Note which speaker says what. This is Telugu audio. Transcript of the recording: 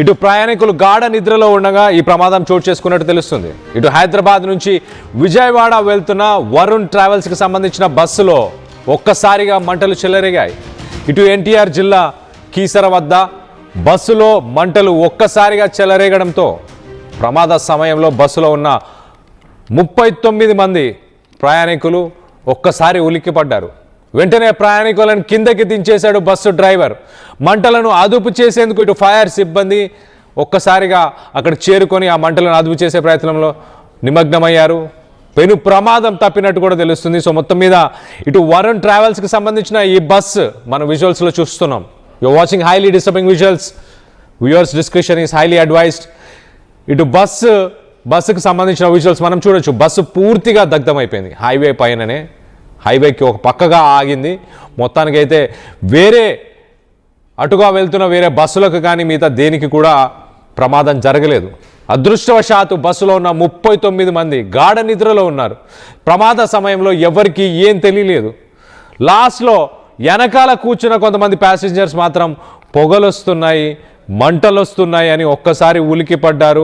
Speaker 1: ఇటు ప్రయాణికులు గాఢ నిద్రలో ఉండగా ఈ ప్రమాదం చోటు చేసుకున్నట్టు తెలుస్తుంది. ఇటు హైదరాబాద్ నుంచి విజయవాడ వెళ్తున్న వరుణ్ ట్రావెల్స్కి సంబంధించిన బస్సులో ఒక్కసారిగా మంటలు చెలరేగాయి. ఇటు ఎన్టీఆర్ జిల్లా కీసర వద్ద బస్సులో మంటలు ఒక్కసారిగా చెలరేగడంతో ప్రమాద సమయంలో బస్సులో ఉన్న 39 మంది ప్రయాణికులు ఒక్కసారి ఉలిక్కిపడ్డారు. వెంటనే ప్రయాణికులను కిందకి దించేశాడు బస్సు డ్రైవర్. మంటలను అదుపు చేసేందుకు ఇటు ఫైర్ సిబ్బంది ఒక్కసారిగా అక్కడ చేరుకొని ఆ మంటలను అదుపు చేసే ప్రయత్నంలో నిమగ్నమయ్యారు. పెను ప్రమాదం తప్పినట్టు కూడా తెలుస్తుంది. సో మొత్తం మీద ఇటు వరుణ్ ట్రావెల్స్కి సంబంధించిన ఈ బస్సు మన విజువల్స్లో చూస్తున్నాం. You're watching highly disturbing visuals. Viewers description is highly advised. ఇటు బస్సుకు సంబంధించిన విజువల్స్ మనం చూడొచ్చు. బస్సు పూర్తిగా దగ్ధమైపోయింది. హైవే పైననే, హైవేకి ఒక పక్కగా ఆగింది. మొత్తానికైతే అటుగా వెళ్తున్న వేరే బస్సులకు కానీ మిగతా దేనికి కూడా ప్రమాదం జరగలేదు. అదృష్టవశాత్తు బస్సులో ఉన్న 39 మంది గాఢ నిద్రలో ఉన్నారు. ప్రమాద సమయంలో ఎవరికి ఏం తెలియలేదు. లాస్ట్లో వెనకాల కూర్చున్న కొంతమంది ప్యాసింజర్స్ మాత్రం పొగలొస్తున్నాయి, మంటలొస్తున్నాయి అని ఒక్కసారి ఉలికిపడ్డారు.